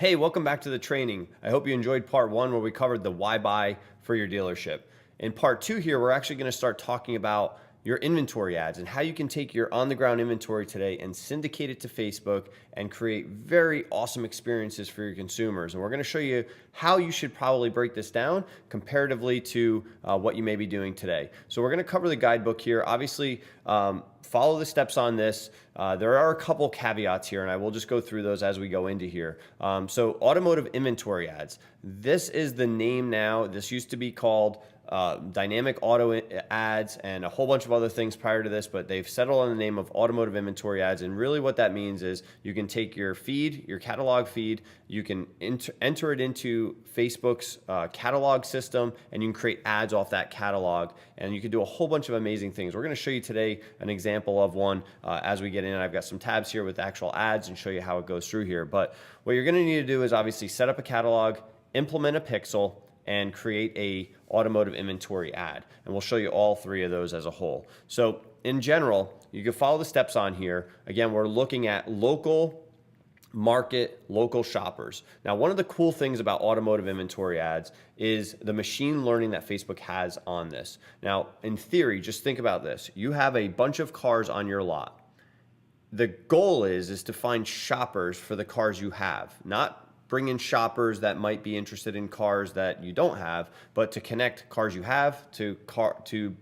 Hey, welcome back to the training. I hope you enjoyed part one where we covered the why buy for your dealership. In part two here, we're actually going to start talking about your inventory ads and how you can take your on-the-ground inventory today and syndicate it to Facebook and create very awesome experiences for your consumers. And we're going to show you how you should probably break this down comparatively to what you may be doing today. So we're going to cover the guidebook here. Obviously, follow the steps on this. There are a couple caveats here, and I will just go through those as we go into here. So Automotive Inventory Ads. This is the name now. This used to be called Dynamic Auto Ads and a whole bunch of other things prior to this, but they've settled on the name of Automotive Inventory Ads. And really what that means is you can take your feed, your catalog feed, you can enter it into Facebook's catalog system, and you can create ads off that catalog, and you can do a whole bunch of amazing things. We're going to show you today an example of one as we get in. I've got some tabs here with actual ads and show you how it goes through here. But what you're going to need to do is obviously set up a catalog, implement a pixel, and create a automotive inventory ad. And we'll show you all three of those as a whole. So in general, you can follow the steps on here. Again, we're looking at local market, local shoppers. Now, one of the cool things about automotive inventory ads is the machine learning that Facebook has on this. Now, in theory, just think about this. You have a bunch of cars on your lot. The goal is to find shoppers for the cars you have, not bring in shoppers that might be interested in cars that you don't have, but to connect cars you have to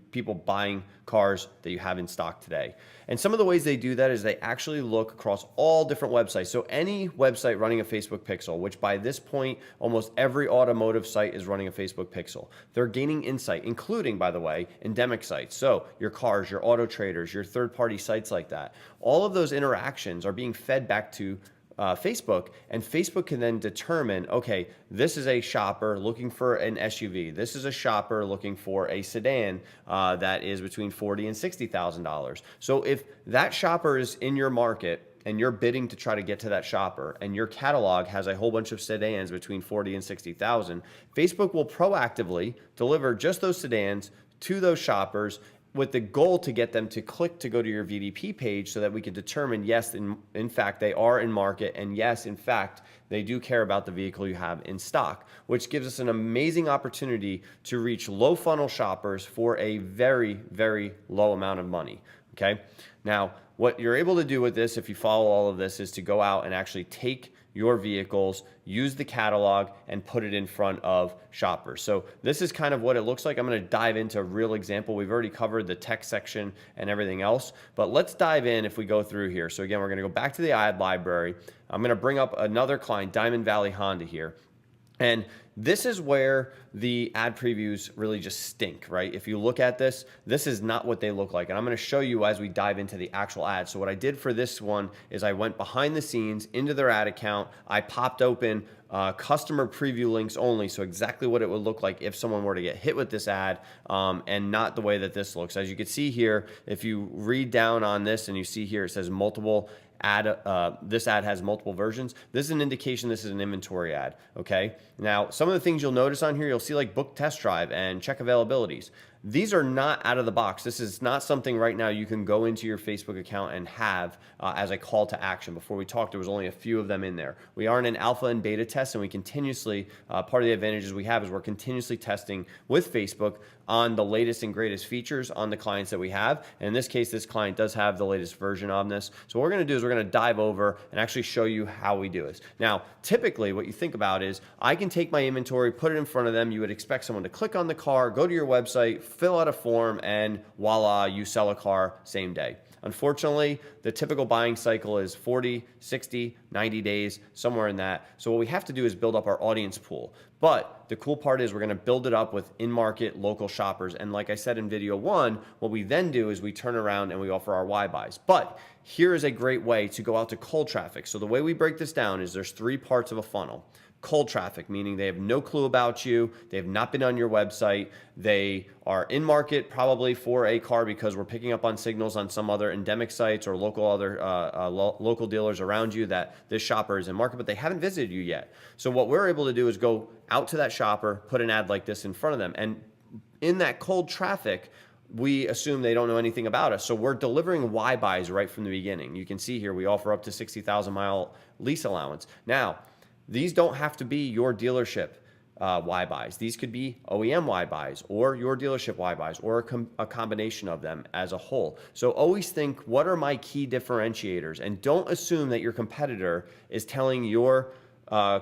people buying cars that you have in stock today. And some of the ways they do that is they actually look across all different websites. So any website running a Facebook pixel, which by this point, almost every automotive site is running a Facebook pixel. They're gaining insight, including, by the way, endemic sites. So your cars, your auto traders, your third-party sites like that. All of those interactions are being fed back to Facebook, and Facebook can then determine, okay, this is a shopper looking for an SUV. This is a shopper looking for a sedan that is between $40,000 and $60,000. So if that shopper is in your market and you're bidding to try to get to that shopper, and your catalog has a whole bunch of sedans between $40,000 and $60,000, Facebook will proactively deliver just those sedans to those shoppers, with the goal to get them to click to go to your VDP page so that we can determine, yes, in fact, they are in market, and yes, in fact, they do care about the vehicle you have in stock, which gives us an amazing opportunity to reach low funnel shoppers for a very, very low amount of money, okay? Now, what you're able to do with this, if you follow all of this, is to go out and actually take your vehicles, use the catalog, and put it in front of shoppers. So this is kind of what it looks like. I'm going to dive into a real example. We've already covered the text section and everything else, but let's dive in if we go through here. So again, we're going to go back to the ad library. I'm going to bring up another client, Diamond Valley Honda here. And this is where the ad previews really just stink, right? If you look at this, this is not what they look like. And I'm going to show you as we dive into the actual ad. So what I did for this one is I went behind the scenes into their ad account. I popped open customer preview links only. So exactly what it would look like if someone were to get hit with this ad, and not the way that this looks. As you can see here, if you read down on this and you see here, it says multiple this ad has multiple versions. This is an indication this is an inventory ad, okay? Now, some of the things you'll notice on here, you'll see like book test drive and check availabilities. These are not out of the box. This is not something right now you can go into your Facebook account and have as a call to action. Before we talked, there was only a few of them in there. We are in an alpha and beta test, and we continuously, part of the advantages we have is we're continuously testing with Facebook on the latest and greatest features on the clients that we have. And in this case, this client does have the latest version on this. So what we're going to do is we're going to dive over and actually show you how we do this. Now, typically what you think about is I can take my inventory, put it in front of them. You would expect someone to click on the car, go to your website, fill out a form, and voila, you sell a car same day. Unfortunately, the typical buying cycle is 40, 60, 90 days, somewhere in that. So what we have to do is build up our audience pool. But the cool part is we're going to build it up with in-market local shoppers. And like I said in video one, what we then do is we turn around and we offer our why buys. But here is a great way to go out to cold traffic. So the way we break this down is there's three parts of a funnel. Cold traffic, meaning they have no clue about you, they have not been on your website, they are in market probably for a car because we're picking up on signals on some other endemic sites or local dealers around you that this shopper is in market, but they haven't visited you yet. So what we're able to do is go out to that shopper, put an ad like this in front of them, and in that cold traffic, we assume they don't know anything about us. So we're delivering why buys right from the beginning. You can see here we offer up to 60,000 mile lease allowance. Now, These don't have to be your dealership Y buys. These could be OEM Y buys or your dealership Y buys or a combination of them as a whole. So always think, what are my key differentiators? And don't assume that your competitor is telling your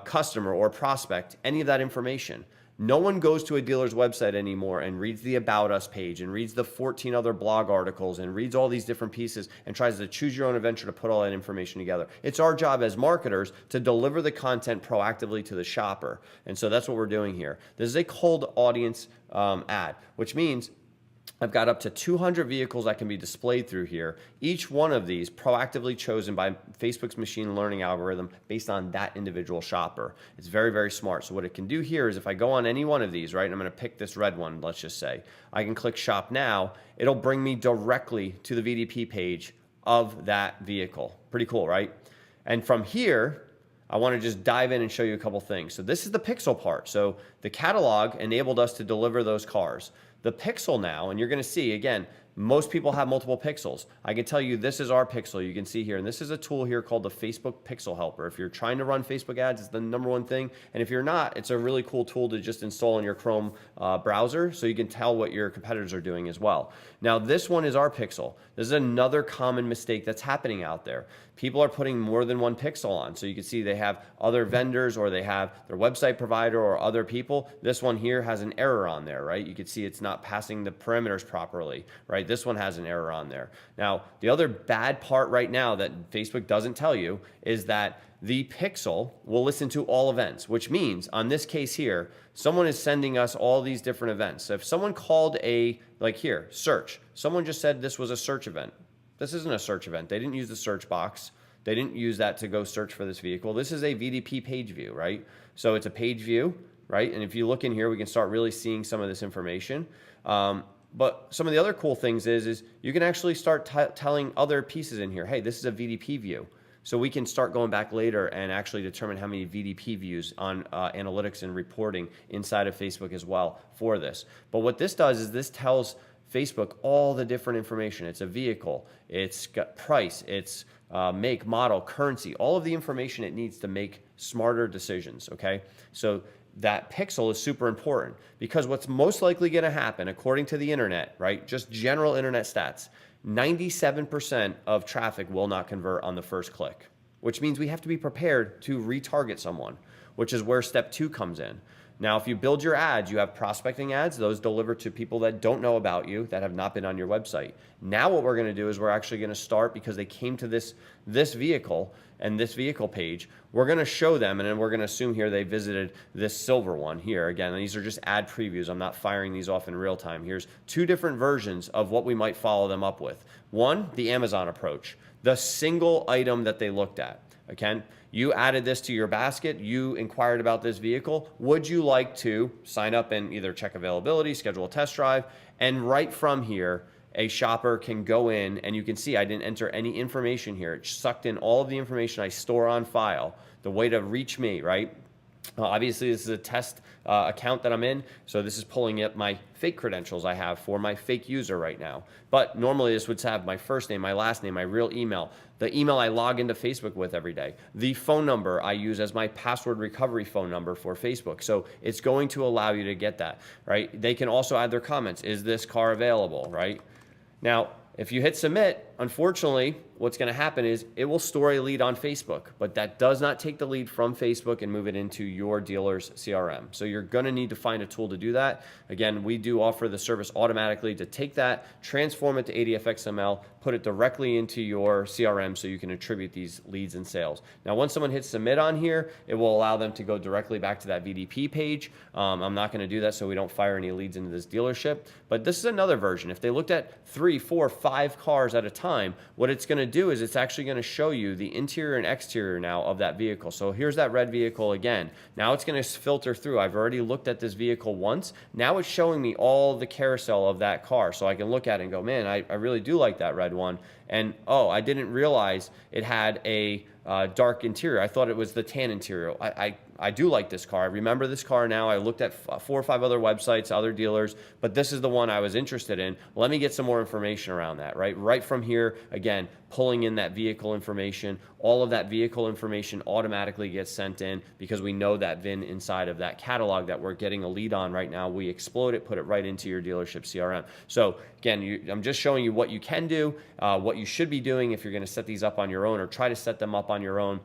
customer or prospect any of that information. No one goes to a dealer's website anymore and reads the About Us page and reads the 14 other blog articles and reads all these different pieces and tries to choose your own adventure to put all that information together. It's our job as marketers to deliver the content proactively to the shopper. And so that's what we're doing here. This is a cold audience ad, which means I've got up to 200 vehicles that can be displayed through here. Each one of these proactively chosen by Facebook's machine learning algorithm based on that individual shopper. It's very, very smart. So what it can do here is if I go on any one of these, right, and I'm going to pick this red one, let's just say, I can click Shop Now. It'll bring me directly to the VDP page of that vehicle. Pretty cool, right? And from here, I want to just dive in and show you a couple things. So this is the pixel part. So the catalog enabled us to deliver those cars. The pixel now, and you're going to see, again, most people have multiple pixels. I can tell you this is our pixel. You can see here, and this is a tool here called the Facebook Pixel Helper. If you're trying to run Facebook ads, it's the #1 thing. And if you're not, it's a really cool tool to just install in your Chrome browser so you can tell what your competitors are doing as well. Now, this one is our pixel. This is another common mistake that's happening out there. People are putting more than one pixel on. So you can see they have other vendors or they have their website provider or other people. This one here has an error on there, right? You can see it's not passing the parameters properly, right? This one has an error on there. Now, the other bad part right now that Facebook doesn't tell you is that the pixel will listen to all events, which means on this case here, someone is sending us all these different events. So if someone called like here, search, someone just said this was a search event. This isn't a search event. They didn't use the search box. They didn't use that to go search for this vehicle. This is a VDP page view, right? So it's a page view, right? And if you look in here, we can start really seeing some of this information. But some of the other cool things is you can actually start telling other pieces in here, hey, this is a VDP view. So we can start going back later and actually determine how many VDP views on analytics and reporting inside of Facebook as well for this. But what this does is this tells Facebook all the different information. It's a vehicle, it's got price, it's make, model, currency, all of the information it needs to make smarter decisions, okay? So that pixel is super important because what's most likely gonna happen, according to the internet, right, just general internet stats, 97% of traffic will not convert on the first click, which means we have to be prepared to retarget someone, which is where step 2 comes in. Now, if you build your ads, you have prospecting ads. Those deliver to people that don't know about you, that have not been on your website. Now what we're going to do is we're actually going to start, because they came to this vehicle and this vehicle page, we're going to show them, and then we're going to assume here they visited this silver one here. Again, and these are just ad previews. I'm not firing these off in real time. Here's 2 different versions of what we might follow them up with. One, the Amazon approach, the single item that they looked at. Okay, you added this to your basket, you inquired about this vehicle. Would you like to sign up and either check availability, schedule a test drive? And right from here, a shopper can go in and you can see I didn't enter any information here. It sucked in all of the information I store on file, the way to reach me, right? Obviously, this is a test account that I'm in, so this is pulling up my fake credentials I have for my fake user right now. But normally this would have my first name, my last name, my real email, the email I log into Facebook with every day, the phone number I use as my password recovery phone number for Facebook. So it's going to allow you to get that, right? They can also add their comments. Is this car available, right? Now, if you hit submit, unfortunately, what's going to happen is it will store a lead on Facebook, but that does not take the lead from Facebook and move it into your dealer's CRM. So you're going to need to find a tool to do that. Again, we do offer the service automatically to take that, transform it to ADF XML, put it directly into your CRM so you can attribute these leads and sales. Now, once someone hits submit on here, it will allow them to go directly back to that VDP page. I'm not going to do that so we don't fire any leads into this dealership, but this is another version. If they looked at 3, 4, 5 cars at a time, what it's going to do is it's actually going to show you the interior and exterior now of that vehicle. So here's that red vehicle again. Now it's going to filter through. I've already looked at this vehicle once. Now it's showing me all the carousel of that car. So I can look at it and go, man, I really do like that red one. And oh, I didn't realize it had a dark interior. I thought it was the tan interior. I do like this car. I remember this car now. I looked at 4 or 5 other websites, other dealers, but this is the one I was interested in. Let me get some more information around that, right? Right from here, again, pulling in that vehicle information. All of that vehicle information automatically gets sent in because we know that VIN inside of that catalog that we're getting a lead on right now. We explode it, put it right into your dealership CRM. So again, I'm just showing you what you can do, what you should be doing if you're going to set these up on your own or try to set them up on your own.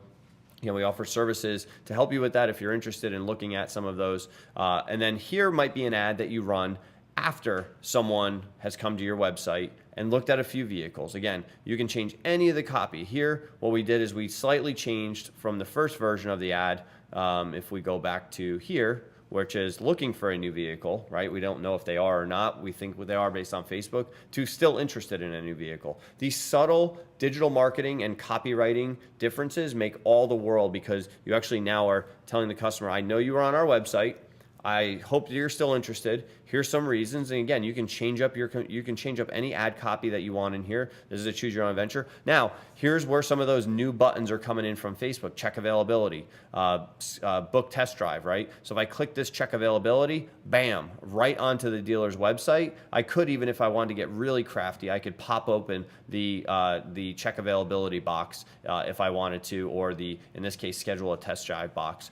You know, we offer services to help you with that if you're interested in looking at some of those. And then here might be an ad that you run after someone has come to your website and looked at a few vehicles. Again, you can change any of the copy. Here, what we did is we slightly changed from the first version of the ad. If we go back to here, which is looking for a new vehicle, right? We don't know if they are or not. We think they are based on Facebook, to still interested in a new vehicle. These subtle digital marketing and copywriting differences make all the world, because you actually now are telling the customer, I know you were on our website. I hope you're still interested. Here's some reasons. And again, you can change up any ad copy that you want in here. This is a choose your own adventure. Now, here's where some of those new buttons are coming in from Facebook. Check availability, book test drive, right? So if I click this check availability, bam, right onto the dealer's website. I could, even if I wanted to get really crafty, I could pop open the check availability box if I wanted to, or in this case, schedule a test drive box.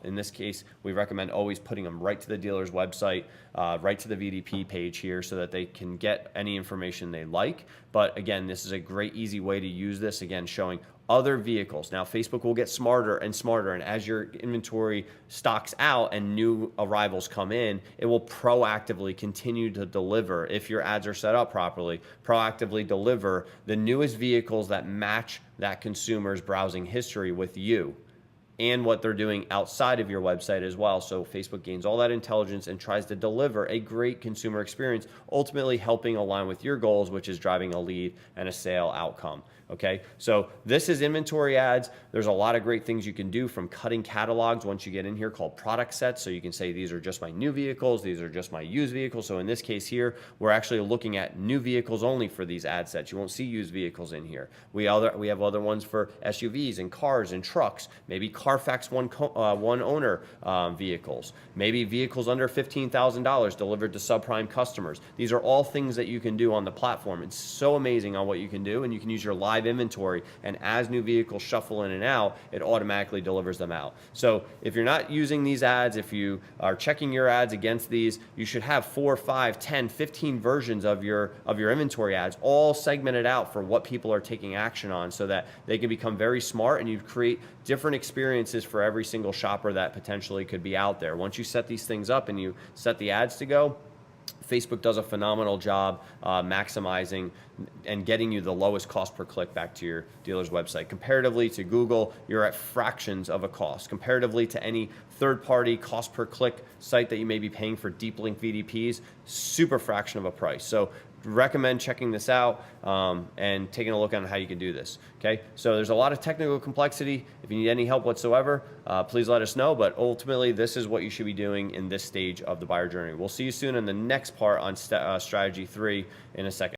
In this case, we recommend always putting them right to the dealer's website, right to the VDP page here, so that they can get any information they like. But again, this is a great, easy way to use this, again, showing other vehicles. Now, Facebook will get smarter and smarter, and as your inventory stocks out and new arrivals come in, it will proactively continue to deliver, if your ads are set up properly, proactively deliver the newest vehicles that match that consumer's browsing history with you and what they're doing outside of your website as well. So Facebook gains all that intelligence and tries to deliver a great consumer experience, ultimately helping align with your goals, which is driving a lead and a sale outcome. Okay, so this is inventory ads. There's a lot of great things you can do, from cutting catalogs once you get in here, called product sets. So you can say, these are just my new vehicles, these are just my used vehicles. So in this case here, we're actually looking at new vehicles only for these ad sets. You won't see used vehicles in here. We have other ones for SUVs and cars and trucks, maybe Carfax one owner vehicles, maybe vehicles under $15,000 delivered to subprime customers. These are all things that you can do on the platform. It's so amazing on what you can do, and you can use your live inventory, and as new vehicles shuffle in and out, it automatically delivers them out. So if you're not using these ads, if you are checking your ads against these, you should have 4, 5, 10, 15 versions of your inventory ads, all segmented out for what people are taking action on, so that they can become very smart, and you create different experiences for every single shopper that potentially could be out there. Once you set these things up and you set the ads to go, Facebook does a phenomenal job maximizing and getting you the lowest cost per click back to your dealer's website. Comparatively to Google, you're at fractions of a cost. Comparatively to any third-party cost per click site that you may be paying for deep link VDPs, super fraction of a price. So recommend checking this out and taking a look on how you can do this. Okay, so there's a lot of technical complexity. If you need any help whatsoever, please let us know. But ultimately, this is what you should be doing in this stage of the buyer journey. We'll see you soon in the next part on strategy 3 in a second.